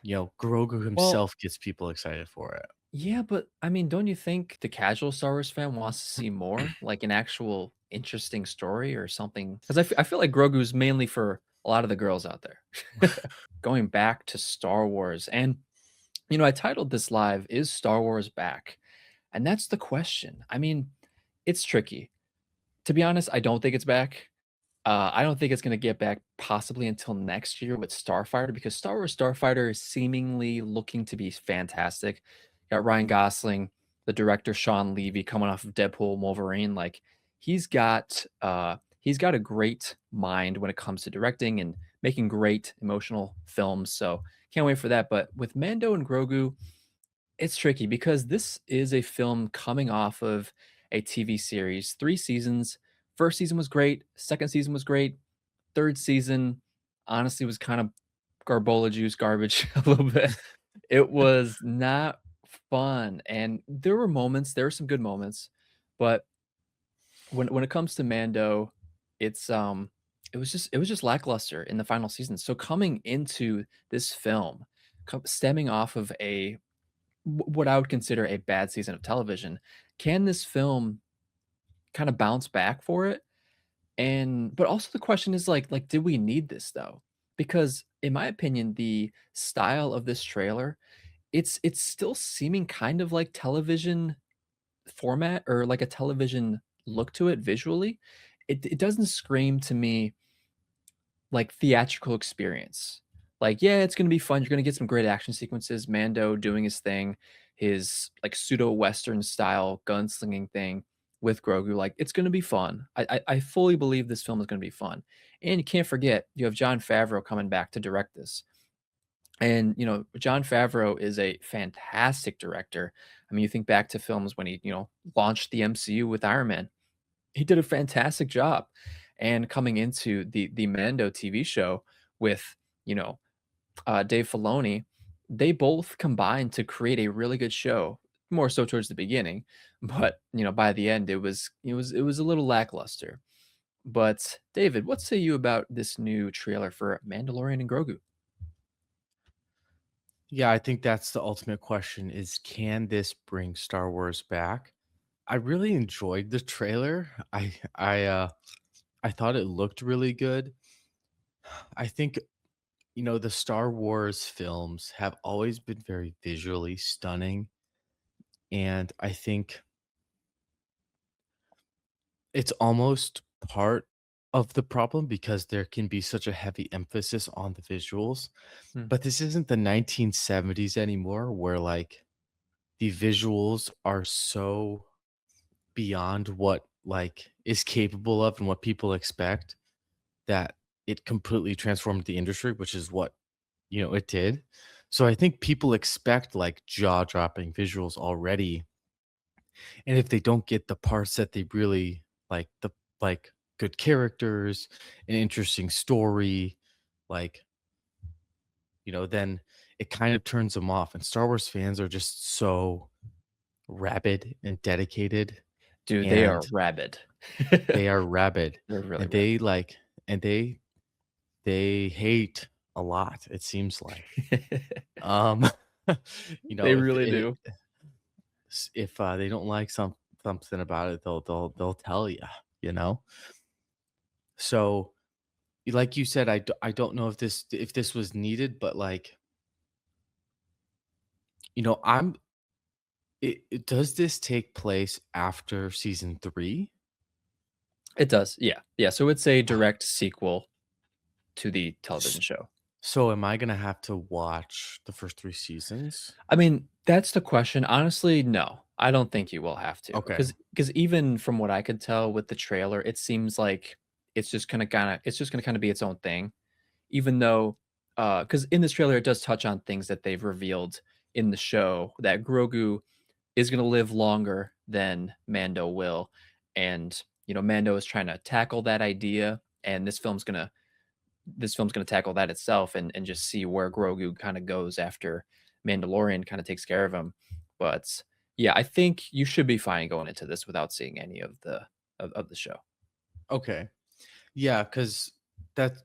Grogu Well, himself gets people excited for it. yeah, but I mean, don't you think the casual Star Wars fan wants to see more, like an actual interesting story or something? Because I feel like Grogu's mainly for a lot of the girls out there. Going back to Star Wars, and I titled this live, "Is Star Wars back?" And that's the question. I mean, it's tricky. To be honest, I don't think it's back. I don't think it's gonna get back possibly until next year with Starfighter because Star Wars Starfighter is seemingly looking to be fantastic. Got Ryan Gosling, the director Sean Levy coming off of Deadpool and Wolverine. Like he's got a great mind when it comes to directing and making great emotional films. So can't wait for that. But with Mando and Grogu, it's tricky because this is a film coming off of a TV series, 3 seasons. First season was great, second season was great, third season honestly was kind of garbola juice garbage a little bit. It was not fun, and there were some good moments, but when it comes to Mando, it's, it was just lackluster in the final season. So coming into this film, stemming off of what I would consider a bad season of television. Can this film kind of bounce back for it? And but also the question is like did we need this though? Because in my opinion, the style of this trailer, it's still seeming kind of like television format or like a television look to it visually. It doesn't scream to me like theatrical experience. Like, yeah, it's gonna be fun. You're gonna get some great action sequences. Mando doing his thing, his like pseudo western style gunslinging thing with Grogu. Like, it's gonna be fun. I fully believe this film is gonna be fun. And you can't forget you have John Favreau coming back to direct this. And John Favreau is a fantastic director. I mean, you think back to films when he launched the MCU with Iron Man. He did a fantastic job. And coming into the Mando TV show with, you know, Dave Filoni, they both combined to create a really good show, more so towards the beginning, but, by the end, it was a little lackluster. But David, what say you about this new trailer for Mandalorian and Grogu? Yeah, I think that's the ultimate question is can this bring Star Wars back? I really enjoyed the trailer. I thought it looked really good. I think the Star Wars films have always been very visually stunning, and I think it's almost part of the problem because there can be such a heavy emphasis on the visuals. Hmm. But this isn't the 1970s anymore where like the visuals are so beyond what like is capable of and what people expect that it completely transformed the industry, which is what it did. So I think people expect like jaw-dropping visuals already, and if they don't get the parts that they really like good characters, an interesting story, like, then it kind of turns them off. And Star Wars fans are just so rabid and dedicated, Dude, they are and rabid. they are rabid, They're really and rabid. they hate a lot, it seems like. Um, They if really it do. if they don't like something about it, they'll tell you, you know? So, like you said, I don't know if this was needed, but like, I'm does this take place after season 3? It does, yeah. Yeah, so it's a direct sequel to the television S- show. So am I gonna have to watch the first 3 seasons? I mean, that's the question. Honestly, no. I don't think you will have to, Okay. because even from what I could tell with the trailer, it seems like it's just gonna kinda be its own thing, even though, because in this trailer, it does touch on things that they've revealed in the show, that Grogu is gonna live longer than Mando will, and, Mando is trying to tackle that idea, and this film's gonna tackle that itself and just see where Grogu kinda goes after Mandalorian kinda takes care of him. But, yeah, I think you should be fine going into this without seeing any of the show. Okay. Yeah, because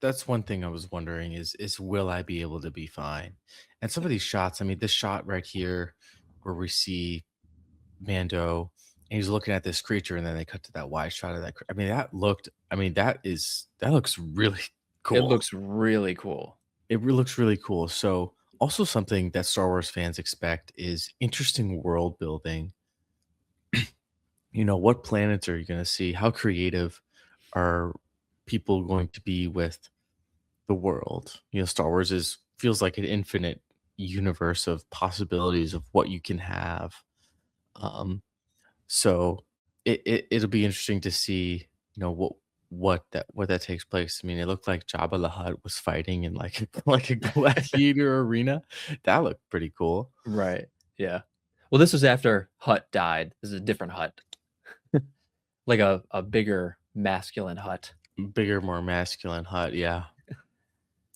that's one thing I was wondering is will I be able to be fine? And some of these shots, I mean, this shot right here where we see Mando and he's looking at this creature and then they cut to that wide shot of that. I mean, I mean, that looks really It cool. looks really cool. Looks really cool. So, also something that Star Wars fans expect is interesting world building. You know, what planets are you going to see? How creative are people going to be with the world? You know, Star Wars is feels like an infinite universe of possibilities of what you can have. Um, so it'll be interesting to see, you know, what that takes place. I mean, it looked like Jabba the Hutt was fighting in like like a gladiator arena. That looked pretty cool. Right. Yeah. Well, this was after Hut died. This is a different Hut, like a bigger masculine Hut. Bigger, more masculine Hut. Yeah,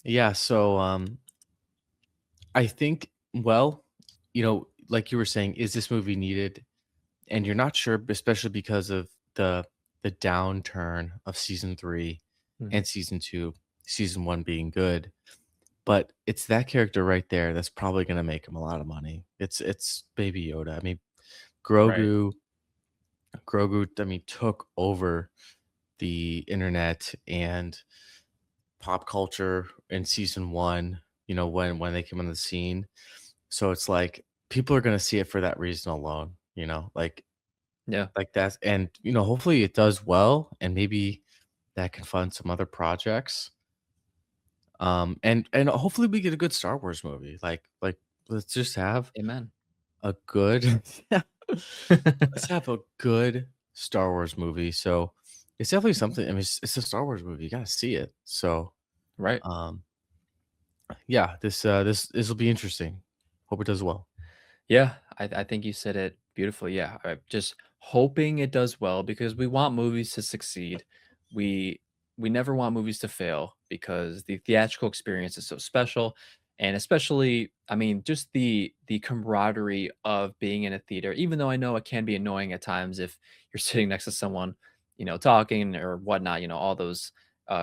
yeah. So I think, well, you know, like you were saying, is this movie needed? And you're not sure, especially because of the downturn of season 3 Mhm. and season 2, season 1 being good. But it's that character right there that's probably gonna make him a lot of money. It's Baby Yoda. I mean, Right. Grogu Grogu, I mean, took over the internet and pop culture in season 1, you know, when they came on the scene. So it's like people are gonna see it for that reason alone, you know? Yeah. Like that's and, you know, hopefully it does well and maybe that can fund some other projects. And hopefully we get a good Star Wars movie. Like let's just have Amen. a good let's have a good Star Wars movie. So it's definitely something. I mean, it's a Star Wars movie. You gotta see it. So Right. um yeah, this will be interesting. Hope it does well. Yeah, I think you said it beautifully. Yeah, just hoping it does well because we want movies to succeed. We we never want movies to fail because the theatrical experience is so special, and especially, I mean, just the camaraderie of being in a theater. Even though I know it can be annoying at times if you're sitting next to someone, talking or whatnot. All those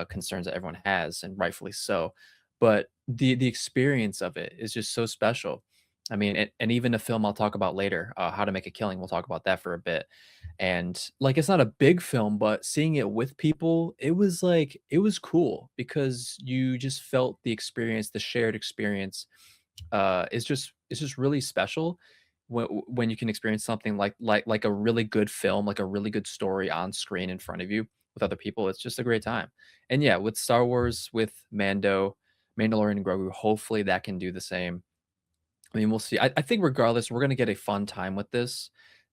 concerns that everyone has, and rightfully so. But the experience of it is just so special. I mean, and even a film I'll talk about later, How to Make a Killing, we'll talk about that for a bit. And like, it's not a big film, but seeing it with people, it was cool because you just felt the experience, the shared experience. It's just really special when you can experience something like a really good film, like a really good story on screen in front of you with other people. It's just a great time. And yeah, with Star Wars, with Mandalorian and Grogu, hopefully that can do the same. I mean, we'll see. I think regardless, we're gonna get a fun time with this.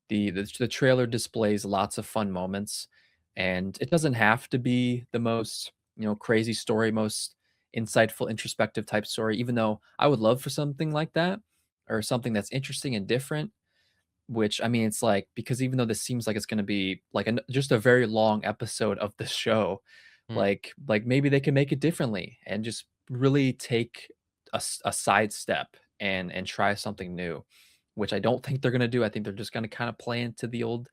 The trailer displays lots of fun moments, and it doesn't have to be the most, crazy story, most insightful, introspective type story, even though I would love for something like that or something that's interesting and different. Which, I mean, it's like, because even though this seems like it's gonna be like just a very long episode of the show, Mm. like maybe they can make it differently and just really take a sidestep and try something new, which I don't think they're gonna do. I think they're just gonna kind of play into the old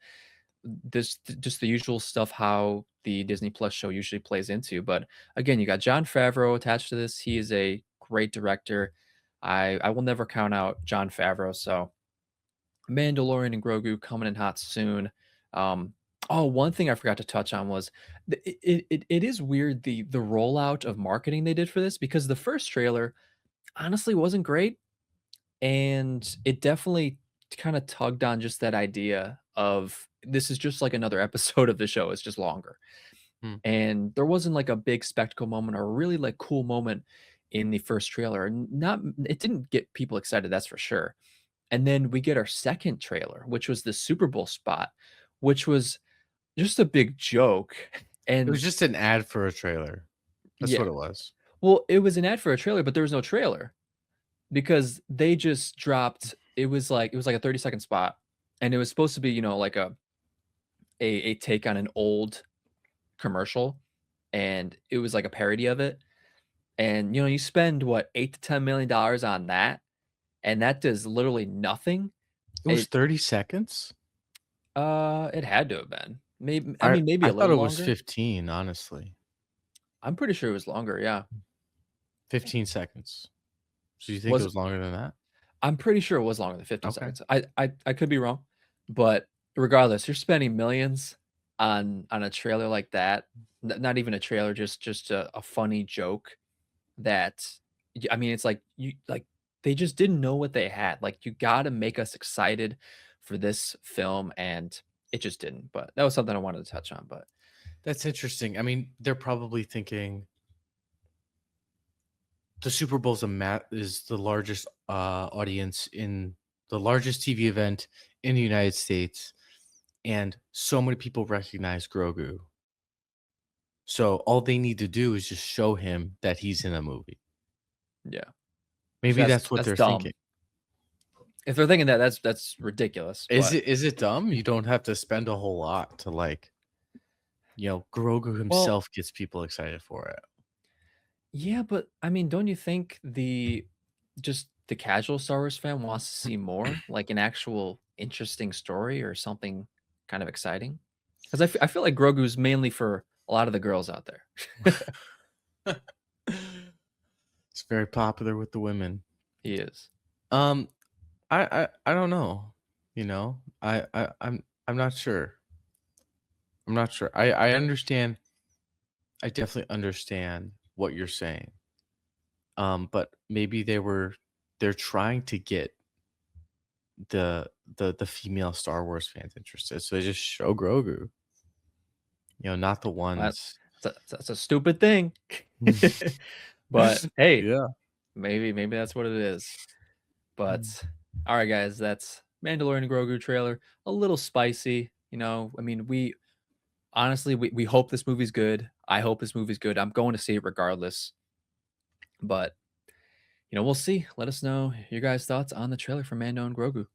this just the usual stuff how the Disney Plus show usually plays into. But again, you got John Favreau attached to this. He is a great director. I will never count out John Favreau. So Mandalorian and Grogu coming in hot soon. Um, one thing I forgot to touch on was it is weird the rollout of marketing they did for this, because the first trailer honestly wasn't great, and it definitely kind of tugged on just that idea of this is just like another episode of the show. It's just longer, Mm. and there wasn't like a big spectacle moment or a really like cool moment in the first trailer. And not it didn't get people excited, that's for sure. And then we get our second trailer, which was the Super Bowl spot, which was just a big joke. It was And just an ad for a trailer. That's yeah, what it was. well, it was an ad for a trailer, but there was no trailer because they just dropped, it was like a 30-second spot, and it was supposed to be, like a take on an old commercial, and it was like a parody of it. And you spend what, 8 to $10 million on that, and that does literally nothing. It was 30 seconds? It had to have been. Maybe, I I mean, maybe I a thought little it was longer. 15, honestly. I'm pretty sure it was longer, yeah. 15 seconds. So you think it Was was longer than that? I'm pretty sure it was longer than 15 Okay. seconds. I could be wrong, but regardless, you're spending millions on a trailer like that. Not even a trailer, just a funny joke that I mean, it's like you like they just didn't know what they had. Like you got to make us excited for this film, and it just didn't. But that was something I wanted to touch on. But That's interesting. I mean, they're probably thinking the Super Bowl's is the largest audience in the largest TV event in the United States, and so many people recognize Grogu. So all they need to do is just show him that he's in a movie. yeah, which Maybe that's what that's they're thinking. dumb. If they're thinking that, that's ridiculous. But Is it dumb? You don't have to spend a whole lot to like, Grogu well, himself gets people excited for it. yeah, but I mean, don't you think just the casual Star Wars fan wants to see more, like an actual interesting story or something kind of exciting? Because I feel like Grogu's mainly for a lot of the girls out there. It's very popular with the women. He is. Um, I don't know. I'm not sure. I'm not sure. I understand. I definitely understand what you're saying. But maybe they're trying to get the female Star Wars fans interested, so they just show Grogu. Not the That ones. that's a stupid thing. But hey, Yeah. maybe that's what it is. Mm. But all right, guys, that's Mandalorian and Grogu trailer. A little spicy, I mean, we honestly we hope this movie's good. I hope this movie's good. I'm going to see it regardless. But we'll see. Let us know your guys' thoughts on the trailer for Mando and Grogu.